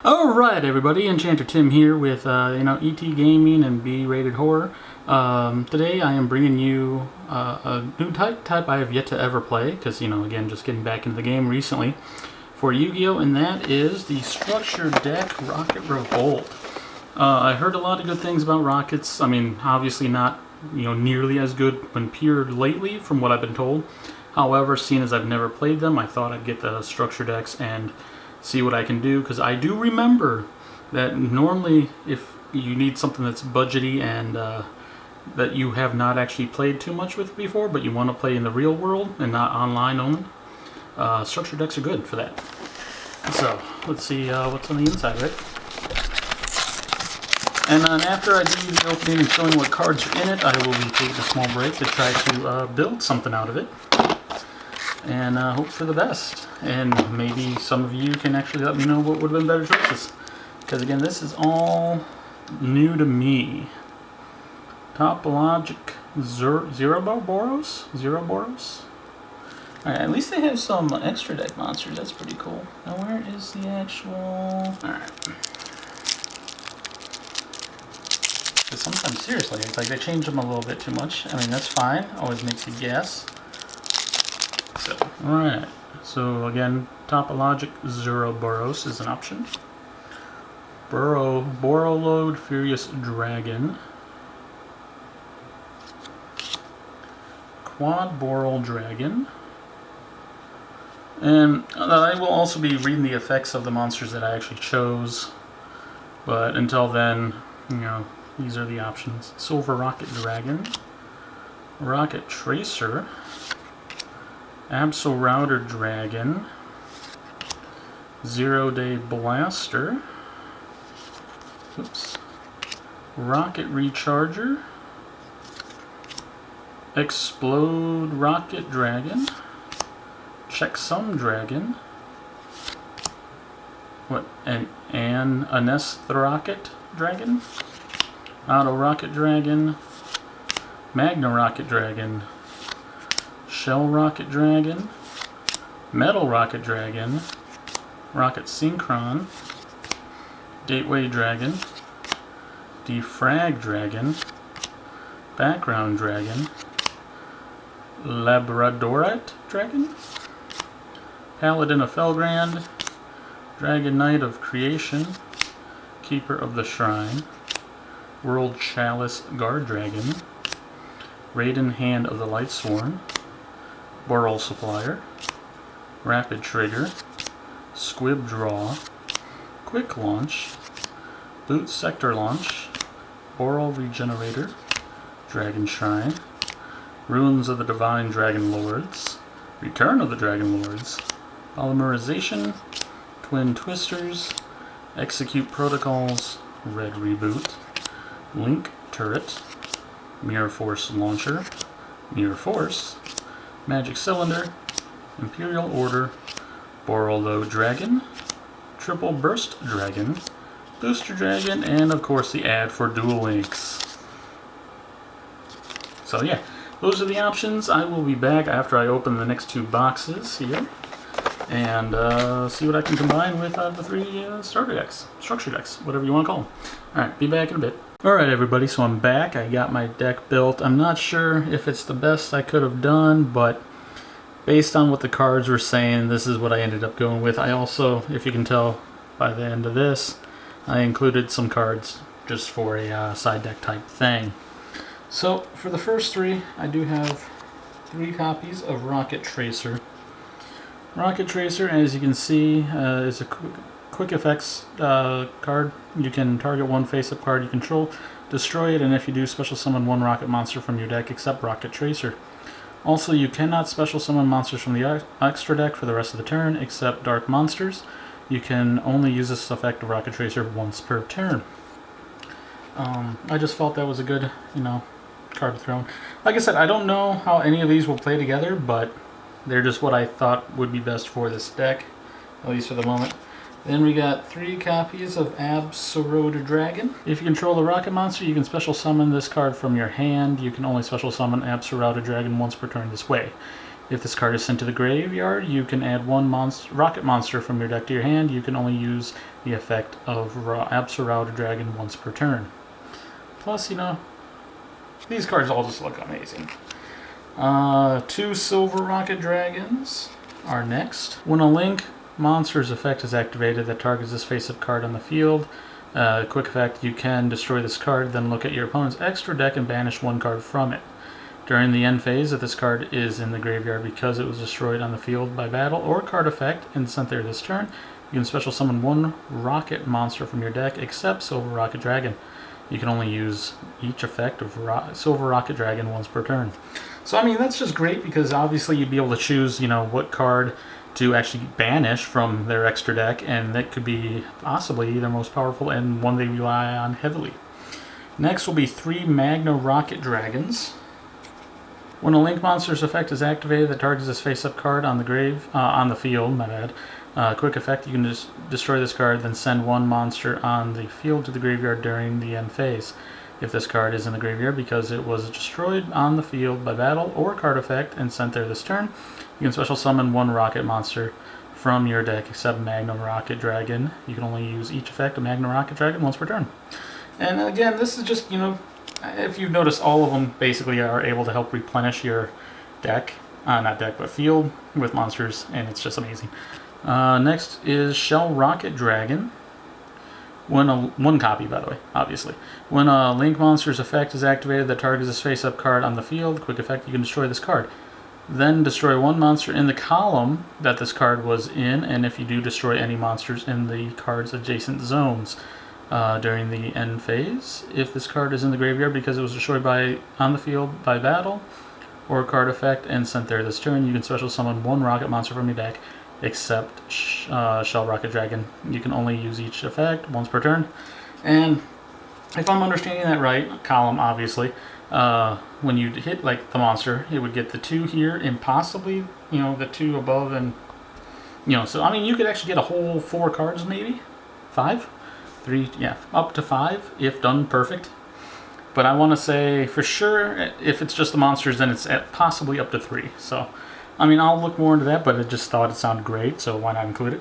Alright everybody, Enchanter Tim here with ET Gaming and B-rated horror. Today I am bringing you a new type I have yet to ever play, because again, just getting back into the game recently for Yu-Gi-Oh! And that is the Structure Deck Rokket Revolt. I heard a lot of good things about Rockets. I mean, obviously not nearly as good when peered lately from what I've been told. However, seeing as I've never played them, I thought I'd get the Structure Decks and see what I can do, because I do remember that normally if you need something that's budgety and that you have not actually played too much with before, but you want to play in the real world and not online only, structure decks are good for that. So let's see what's on the inside of it. And then after I do the opening and showing what cards are in it, I will be taking a small break to try to build something out of it. And hope for the best. And maybe some of you can actually let me know what would have been better choices. Because again, this is all new to me. Topologic Zero Boros? Alright, at least they have some extra deck monsters. That's pretty cool. Now where is the actual... Alright. Because sometimes, seriously, it's like they change them a little bit too much. I mean, that's fine. Always makes you guess. Alright, so again, Topologic Zero Boros is an option. Borreload Dragon. Quad Borreload Dragon. And I will also be reading the effects of the monsters that I actually chose. But until then, these are the options. Silver Rokket Dragon. Rokket Tracer. Absol Dragon, Zero Day Blaster, Rokket Recharger, Explode Rokket Dragon, CHECKSUM Dragon, Rokket Dragon, Auto Rokket Dragon, Magna Rokket Dragon, Shell Rokket Dragon, Metal Rokket Dragon, Rokket Synchron, Gateway Dragon, Defrag Dragon, Background Dragon, Labradorite Dragon, Paladin of Felgrand, Dragon Knight of Creation, Keeper of the Shrine, World Chalice Guard Dragon, Raiden Hand of the Lightsworn, Boral Supplier, Rapid Trigger, Squib Draw, Quick Launch, Boot Sector Launch, Boral Regenerator, Dragon Shrine, Ruins of the Divine Dragon Lords, Return of the Dragon Lords, Polymerization, Twin Twisters, Execute Protocols, Red Reboot, Link Turret, Mirror Force Launcher, Mirror Force, Magic Cylinder, Imperial Order, Borreload Dragon, Triple Burst Dragon, Booster Dragon, and of course the ad for Dual Links. So yeah, those are the options. I will be back after I open the next two boxes here and see what I can combine with the three starter decks, structure decks, whatever you want to call them. Alright, be back in a bit. Alright everybody, so I'm back. I got my deck built. I'm not sure if it's the best I could have done, but based on what the cards were saying, this is what I ended up going with. I also, if you can tell by the end of this, I included some cards just for a side deck type thing. So for the first three, I do have 3 copies of Rokket Tracer. Rokket Tracer, as you can see, is a quick effects card. You can target one face-up card you control, destroy it, and if you do, special summon one Rokket monster from your deck except Rokket Tracer. Also, you cannot special summon monsters from the extra deck for the rest of the turn except Dark Monsters. You can only use this effect of Rokket Tracer once per turn. I just felt that was a good, card to throw in. Like I said, I don't know how any of these will play together, but they're just what I thought would be best for this deck, at least for the moment. Then we got 3 copies of Absol Dragon. If you control the Rokket monster, you can special summon this card from your hand. You can only special summon Absol Dragon once per turn this way. If this card is sent to the graveyard, you can add one Rokket monster from your deck to your hand. You can only use the effect of Borreload Dragon once per turn. Plus, you know, these cards all just look amazing. 2 Silver Rokket Dragons are next. When a Link monster's effect is activated that targets this face-up card on the field, quick effect, you can destroy this card, then look at your opponent's extra deck and banish 1 card from it. During the end phase, if this card is in the graveyard because it was destroyed on the field by battle or card effect and sent there this turn, you can special summon 1 Rokket monster from your deck except Silver Rokket Dragon. You can only use each effect of Silver Rokket Dragon once per turn. So I mean, that's just great because obviously you'd be able to choose, you know, what card to actually banish from their extra deck, and that could be possibly their most powerful and one they rely on heavily. Next will be 3 Magna Rokket Dragons. When a Link monster's effect is activated that targets this face-up card on the field, my bad. Quick effect, you can just destroy this card, then send 1 monster on the field to the graveyard during the end phase. If this card is in the graveyard because it was destroyed on the field by battle or card effect and sent there this turn, you can special summon 1 Rokket monster from your deck except Magna Rokket Dragon. You can only use each effect of Magna Rokket Dragon once per turn. And again, this is just, you know, if you've noticed, all of them basically are able to help replenish your deck, not deck, but field with monsters, and it's just amazing. Next is Shell Rokket Dragon. One copy, by the way, obviously. When a Link monster's effect is activated that targets this face-up card on the field, quick effect, you can destroy this card. Then destroy 1 monster in the column that this card was in, and if you do, destroy any monsters in the card's adjacent zones. During the end phase, if this card is in the graveyard because it was destroyed on the field by battle or card effect and sent there this turn, you can special summon 1 Rokket monster from your deck except Shell Rokket Dragon. You can only use each effect once per turn. And if I'm understanding that right, column obviously, when you hit like the monster, it would get the 2 here and possibly, you know, the 2 above, and you know, so I mean you could actually get a whole 4 cards, maybe 5, 3, yeah, up to 5 if done perfect. But I want to say for sure, if it's just the monsters, then it's possibly up to 3. So I mean, I'll look more into that, but I just thought it sounded great, so why not include it?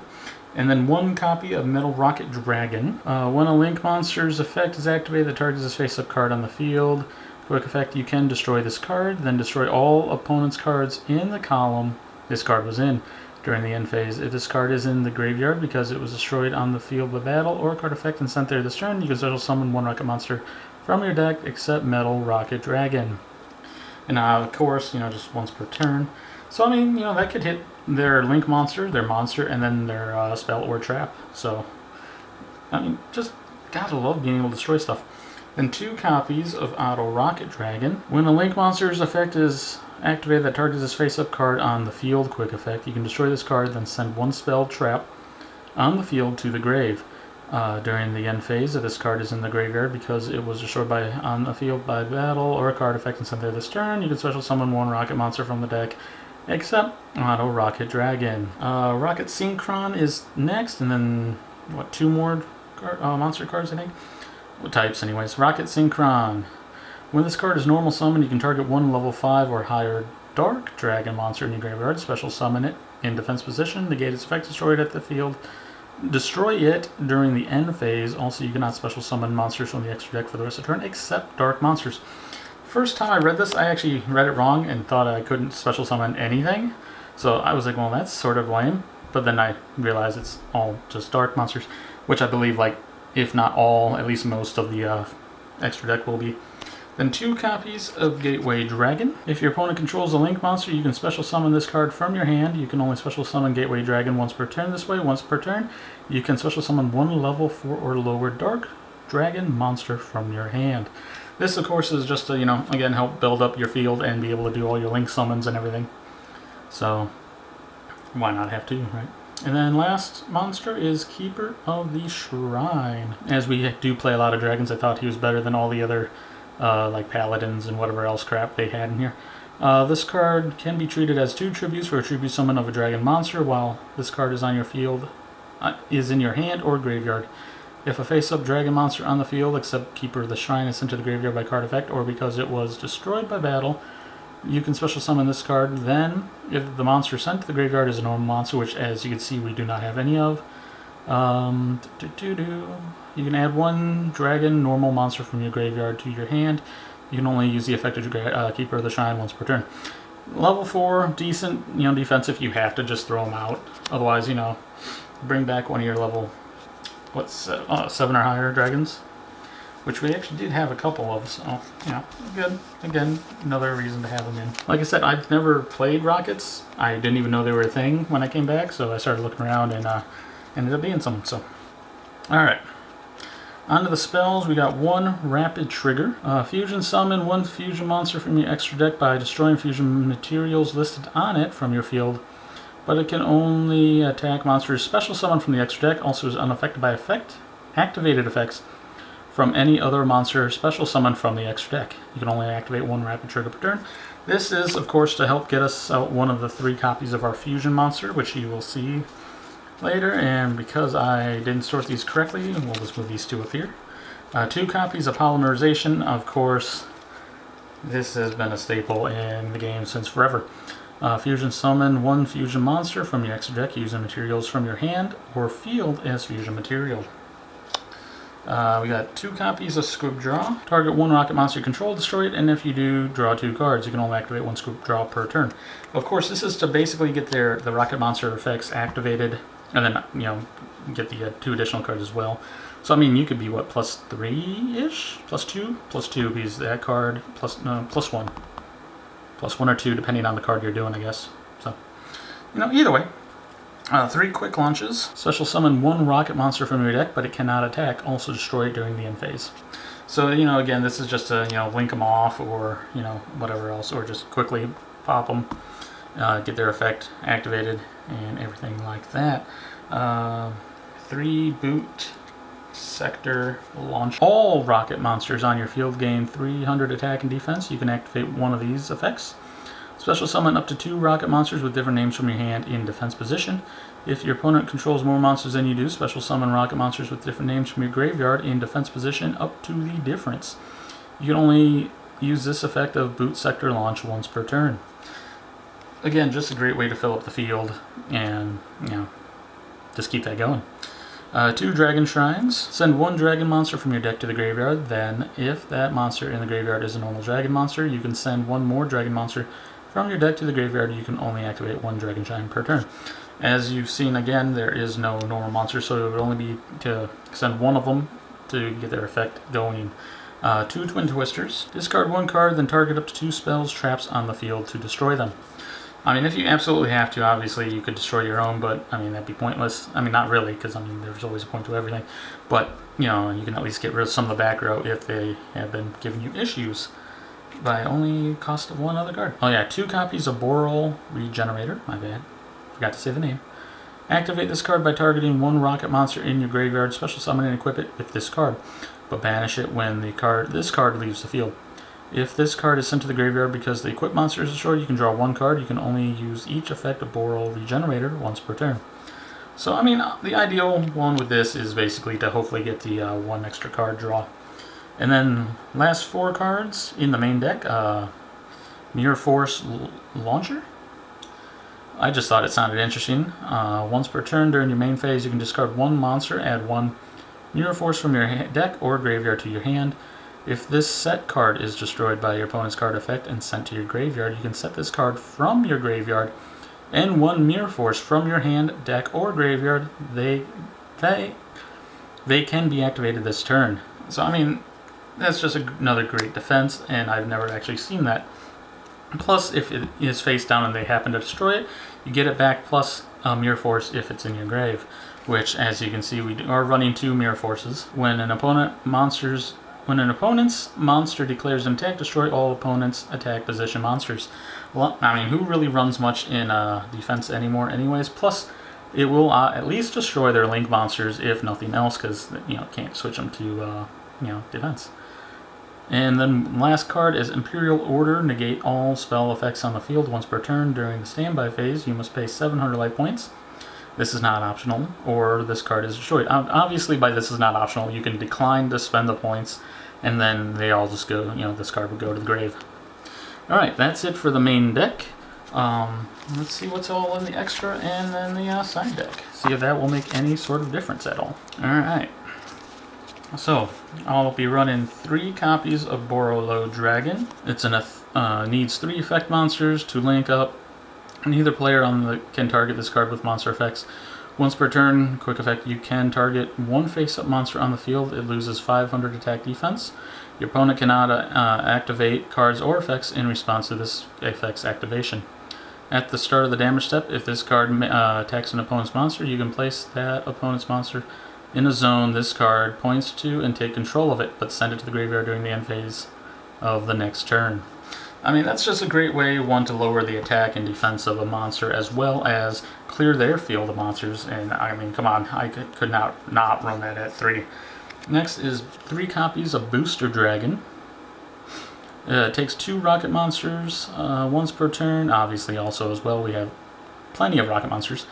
And then 1 copy of Metal Rokket Dragon. When a Link monster's effect is activated that targets this face-up card on the field, quick effect, you can destroy this card, then destroy all opponent's cards in the column this card was in during the end phase. If this card is in the graveyard because it was destroyed on the field by battle or card effect and sent there this turn, you can special summon 1 Rokket monster from your deck except Metal Rokket Dragon. And of course, you know, just once per turn. So I mean, you know, that could hit their Link monster, their monster, and then their spell or trap. So I mean, just gotta love being able to destroy stuff. Then 2 copies of Auto Rokket Dragon. When a Link monster's effect is activated that targets this face-up card on the field, quick effect, you can destroy this card, then send 1 spell trap on the field to the grave. During the end phase, if this card is in the graveyard because it was destroyed on the field by battle or a card effect and sent there this turn, you can special summon 1 Rokket monster from the deck except Auto Rokket Dragon. Rokket Synchron is next, and then, what, 2 more monster cards, I think? Well, types, anyways. Rokket Synchron. When this card is normal summoned, you can target 1 level 5 or higher Dark Dragon monster in your graveyard, special summon it in defense position, negate its effect, destroy it at the field, destroy it during the end phase. Also, you cannot special summon monsters from the extra deck for the rest of the turn, except Dark monsters. First time I read this, I actually read it wrong and thought I couldn't special summon anything. So I was like, well, that's sort of lame. But then I realized it's all just Dark monsters, which I believe, like, if not all, at least most of the extra deck will be. Then 2 copies of Gateway Dragon. If your opponent controls a Link monster, you can special summon this card from your hand. You can only special summon Gateway Dragon once per turn this way. Once per turn, you can special summon 1 level 4 or lower Dark Dragon monster from your hand. This, of course, is just to, you know, again, help build up your field and be able to do all your Link summons and everything. So, why not have 2, right? And then last monster is Keeper of the Shrine. As we do play a lot of dragons, I thought he was better than all the other like paladins and whatever else crap they had in here. This card can be treated as 2 tributes for a tribute summon of a dragon monster while this card is on your field, is in your hand or graveyard. If a face-up dragon monster on the field, except Keeper of the Shrine, is sent to the graveyard by card effect or because it was destroyed by battle, you can special summon this card. Then, if the monster sent to the graveyard is a normal monster, which as you can see we do not have any of, You can add one dragon normal monster from your graveyard to your hand. You can only use the effective Keeper of the Shrine once per turn. Level 4, decent, defensive. You have to just throw them out. Otherwise, bring back one of your level, 7 or higher dragons, which we actually did have a couple of. So, good. Again, another reason to have them in. Like I said, I've never played Rockets. I didn't even know they were a thing when I came back, so I started looking around and ended up being some. So, all right. On to the spells, we got one Rapid Trigger. Fusion summon one fusion monster from your extra deck by destroying fusion materials listed on it from your field, but it can only attack monsters special summoned from the extra deck, also is unaffected by activated effects from any other monster special summoned from the extra deck. You can only activate one Rapid Trigger per turn. This is, of course, to help get us out one of the 3 copies of our fusion monster, which you will see later, and because I didn't sort these correctly, we'll just move these 2 up here. 2 copies of Polymerization. Of course, this has been a staple in the game since forever. Fusion summon one fusion monster from your extra deck using materials from your hand or field as fusion material. We got 2 copies of Scoop Draw. Target one rocket monster you control, destroy it, and if you do, draw 2 cards. You can only activate 1 Scoop Draw per turn. Of course, this is to basically get the rocket monster effects activated, and then, get the 2 additional cards as well. So, I mean, you could be, what, plus 3-ish? Plus 2? Plus 2 because that card, plus 1. Plus 1 or 2, depending on the card you're doing, I guess. So, either way. 3 quick launches. Special summon one rocket monster from your deck, but it cannot attack. Also destroy it during the end phase. So, again, this is just to, link them off or, whatever else, or just quickly pop them, get their effect activated, and everything like that. 3 boot sector launch. All rocket monsters on your field gain 300 attack and defense. You can activate one of these effects. Special summon up to 2 rocket monsters with different names from your hand in defense position. If your opponent controls more monsters than you do, special summon rocket monsters with different names from your graveyard in defense position up to the difference. You can only use this effect of boot sector launch once per turn. Again, just a great way to fill up the field and, just keep that going. 2 Dragon Shrines. Send 1 dragon monster from your deck to the graveyard. Then, if that monster in the graveyard is a normal dragon monster, you can send 1 more dragon monster from your deck to the graveyard. You can only activate 1 Dragon Shrine per turn. As you've seen, again, there is no normal monster, so it would only be to send 1 of them to get their effect going. 2 Twin Twisters. Discard 1 card, then target up to 2 spells, traps on the field to destroy them. I mean, if you absolutely have to, obviously you could destroy your own, but, I mean, that'd be pointless. I mean, not really, because, I mean, there's always a point to everything. But, you can at least get rid of some of the back row if they have been giving you issues by only cost of 1 other card. Oh yeah, 2 copies of Borreload Regenerator. My bad. Forgot to say the name. Activate this card by targeting 1 rocket monster in your graveyard. Special summon and equip it with this card, but banish it when this card leaves the field. If this card is sent to the graveyard because the equipped monster is destroyed, you can draw 1 card. You can only use each effect of Borreload Regenerator once per turn. So, I mean, the ideal one with this is basically to hopefully get the 1 extra card draw. And then, last 4 cards in the main deck, Mirror Force Launcher. I just thought it sounded interesting. Once per turn during your main phase, you can discard 1 monster, add 1 Mirror Force from your deck or graveyard to your hand. If this set card is destroyed by your opponent's card effect and sent to your graveyard, you can set this card from your graveyard and 1 Mirror Force from your hand, deck, or graveyard. They can be activated this turn. So, I mean, that's just another great defense, and I've never actually seen that. Plus, if it is face down and they happen to destroy it, you get it back plus Mirror Force if it's in your grave, which, as you can see, we are running 2 Mirror Forces. When an opponent's monster declares an attack, destroy all opponent's attack position monsters. Well, I mean, who really runs much in defense anymore anyways? Plus, it will at least destroy their link monsters, if nothing else, because, can't switch them to, defense. And then last card is Imperial Order. Negate all spell effects on the field once per turn. During the standby phase, you must pay 700 life points. This is not optional, or this card is destroyed. Obviously, by this is not optional, you can decline to spend the points, and then they all just go, this card would go to the grave. Alright, that's it for the main deck. Let's see what's all in the extra and then the side deck. See if that will make any sort of difference at all. Alright. So, I'll be running 3 copies of Borreload Dragon. It's needs 3 effect monsters to link up. Neither player can target this card with monster effects. Once per turn, quick effect, you can target 1 face-up monster on the field. It loses 500 attack defense. Your opponent cannot activate cards or effects in response to this effect's activation. At the start of the damage step, if this card attacks an opponent's monster, you can place that opponent's monster in a zone this card points to and take control of it, but send it to the graveyard during the end phase of the next turn. I mean, that's just a great way, one, to lower the attack and defense of a monster, as well as clear their field of monsters. And I mean, come on, I could not run that at 3. Next is 3 copies of Booster Dragon. It takes 2 rocket monsters once per turn. Obviously, also as well, we have plenty of rocket monsters.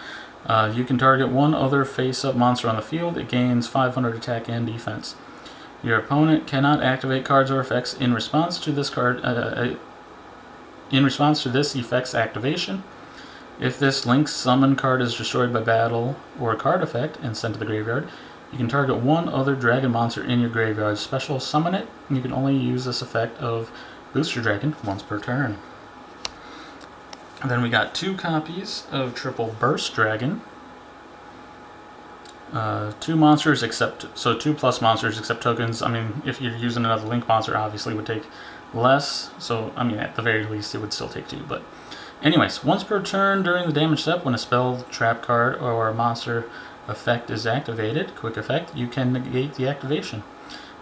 You can target 1 other face-up monster on the field. It gains 500 attack and defense. Your opponent cannot activate cards or effects in response to this effect's activation. If this link's summon card is destroyed by battle or a card effect and sent to the graveyard, you can target 1 other dragon monster in your graveyard, special summon it, and you can only use this effect of Booster Dragon once per turn. And then we got 2 copies of Triple Burst Dragon. 2 monsters so 2 plus monsters except tokens. I mean, if you're using another link monster, obviously it would take less. So, I mean, at the very least, it would still take 2. But anyways, once per turn during the damage step, when a spell, trap card, or a monster effect is activated, quick effect, you can negate the activation.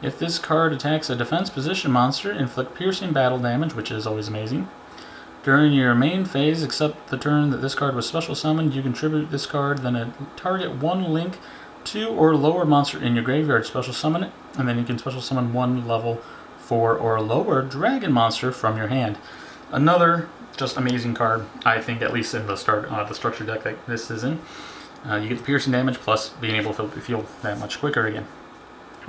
If this card attacks a defense position monster, inflict piercing battle damage, which is always amazing. During your main phase, except the turn that this card was special summoned, you can tribute this card, then target 1 link 2 or lower monster in your graveyard, special summon it, and then you can special summon 1 level 4 or lower dragon monster from your hand. Another just amazing card, I think, at least in the structure deck that this is in. You get the piercing damage plus being able to fill the field that much quicker again.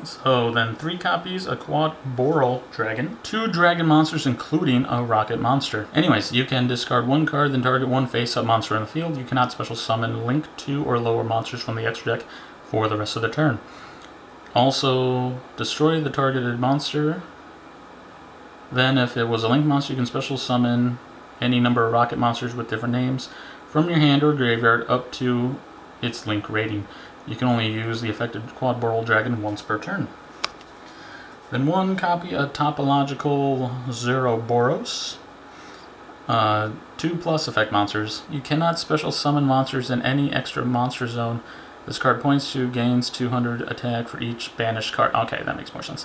So then 3 copies of Quad Borreload Dragon, 2 dragon monsters including a rocket monster. Anyways, you can discard 1 card, then target 1 face-up monster in the field. You cannot special summon link 2 or lower monsters from the extra deck for the rest of the turn. Also, destroy the targeted monster. Then if it was a link monster, you can special summon any number of rocket monsters with different names from your hand or graveyard up to its link rating. You can only use the affected Quad Borreload Dragon once per turn. Then 1 copy of Topological Zoroboros. 2 plus effect monsters. You cannot special summon monsters in any extra monster zone. This card points to gains 200 attack for each banished card. Okay, that makes more sense.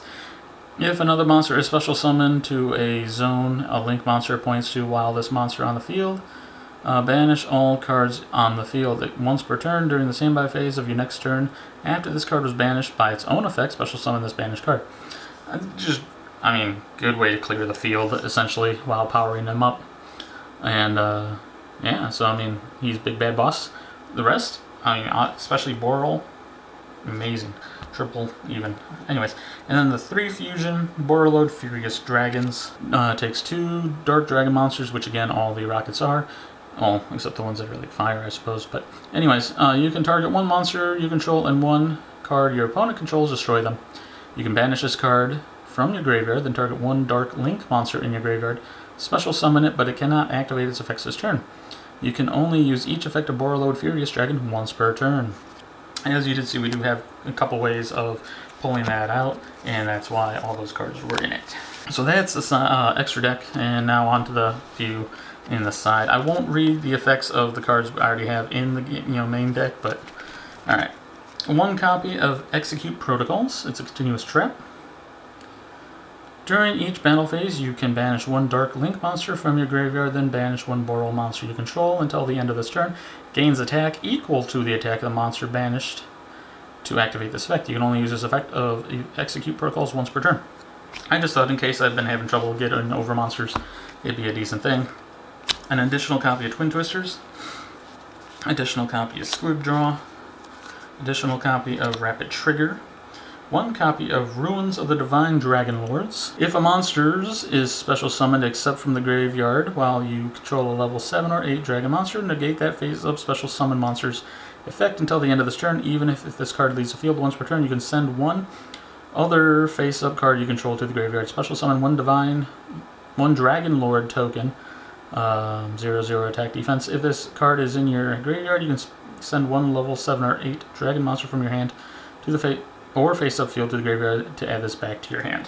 If another monster is special summoned to a zone, a link monster points to while this monster on the field. Banish all cards on the field once per turn during the standby phase of your next turn. After this card was banished by its own effect, special summon this banished card. Good way to clear the field, essentially, while powering them up. And, yeah, so, I mean, he's big bad boss. The rest, especially Borrel, amazing. Triple, even. Anyways, and then the 3 fusion Borreload Furious Dragons. Takes 2 dark dragon monsters, which again, all the rockets are. Well, except the ones that are like fire, I suppose. But anyways, you can target 1 monster you control and 1 card your opponent controls, destroy them. You can banish this card from your graveyard, then target 1 dark link monster in your graveyard. Special summon it, but it cannot activate its effects this turn. You can only use each effect of Borreload Furious Dragon once per turn. As you did see, we do have a couple ways of pulling that out, and that's why all those cards were in it. So that's the extra deck, and now on to the few in the side. I won't read the effects of the cards I already have in the main deck, but alright. 1 copy of Execute Protocols. It's a continuous trap. During each battle phase, you can banish 1 Dark Link monster from your graveyard, then banish 1 Borrel monster you control until the end of this turn. Gains attack equal to the attack of the monster banished to activate this effect. You can only use this effect of Execute Protocols once per turn. I just thought in case I've been having trouble getting over monsters, it'd be a decent thing. An additional copy of Twin Twisters. Additional copy of Squib Draw. Additional copy of Rapid Trigger. 1 copy of Ruins of the Divine Dragon Lords. If a monster is special summoned except from the graveyard while you control a level 7 or 8 dragon monster, negate that face-up special summon monster's effect until the end of this turn. Even if this card leaves the field once per turn, you can send 1 other face-up card you control to the graveyard. Special summon 1 Dragon Lord token, 0/0 attack defense. If this card is in your graveyard, you can send 1 level 7 or 8 dragon monster from your hand to the face-up field to the graveyard to add this back to your hand.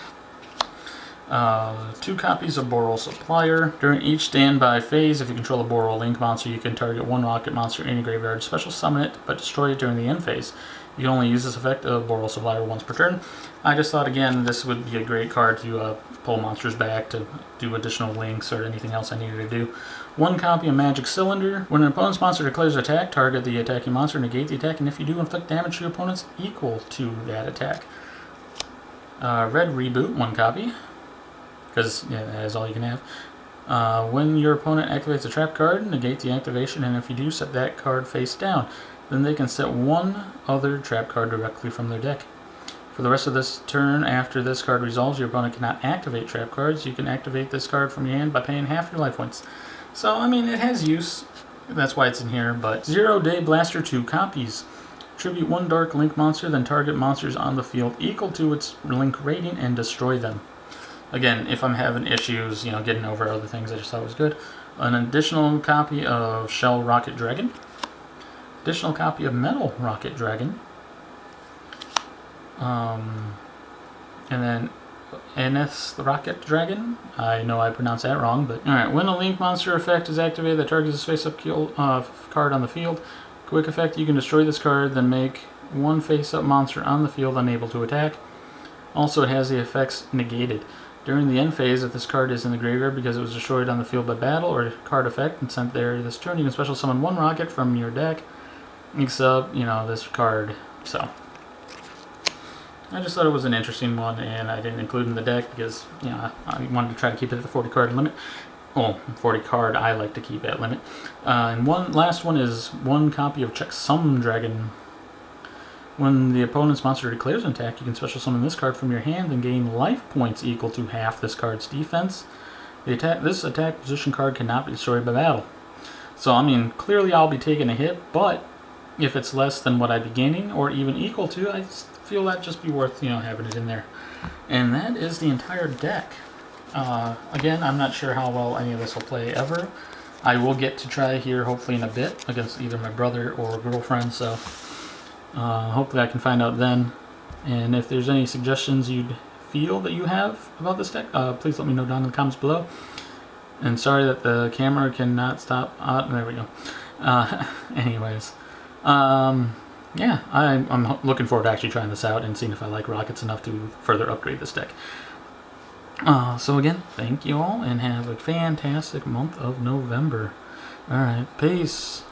2 copies of Borreload Supplier. During each standby phase, if you control a Borreload Link monster, you can target 1 Rokket monster in your graveyard, special summon it, but destroy it during the end phase. You can only use this effect of Borreload Supplier once per turn. I just thought, again, this would be a great card to pull monsters back to do additional links or anything else I needed to do. 1 copy of Magic Cylinder. When an opponent's monster declares attack, target the attacking monster, negate the attack, and if you do, inflict damage to your opponents equal to that attack. Red Reboot, 1 copy, because that is all you can have. When your opponent activates a trap card, negate the activation, and if you do, set that card face down. Then they can set 1 other trap card directly from their deck. For the rest of this turn, after this card resolves, your opponent cannot activate trap cards. You can activate this card from your hand by paying half your life points. So, I mean, it has use. That's why it's in here, but 0-Day Blaster 2 copies. Tribute 1 Dark Link monster, then target monsters on the field equal to its Link rating and destroy them. Again, if I'm having issues, getting over other things, I just thought it was good. An additional copy of Shell Rokket Dragon. Additional copy of Metal Rokket Dragon. And then Enes Rokket Dragon. I know I pronounced that wrong, but alright. When a Link monster effect is activated that targets its face-up card on the field, quick effect, you can destroy this card, then make 1 face-up monster on the field unable to attack. Also, it has the effects negated. During the end phase, if this card is in the graveyard because it was destroyed on the field by battle or card effect and sent there this turn, you can special summon 1 Rokket from your deck, except, this card. So, I just thought it was an interesting one, and I didn't include in the deck because, I wanted to try to keep it at the 40 card limit. Well, 40 card I like to keep at limit. And last one is 1 copy of CHECKSUM Dragon. When the opponent's monster declares an attack, you can special summon this card from your hand and gain life points equal to half this card's defense. This attack position card cannot be destroyed by battle. So, I mean, clearly I'll be taking a hit, but if it's less than what I'd be gaining, or even equal to, I feel that'd just be worth, having it in there. And that is the entire deck. Again, I'm not sure how well any of this will play ever. I will get to try here hopefully in a bit against either my brother or girlfriend, so hopefully I can find out then. And if there's any suggestions you'd feel that you have about this deck, please let me know down in the comments below. And sorry that the camera cannot stop. There we go. Anyways, yeah, I'm looking forward to actually trying this out and seeing if I like Rockets enough to further upgrade this deck. So again, thank you all, and have a fantastic month of November. Alright, peace.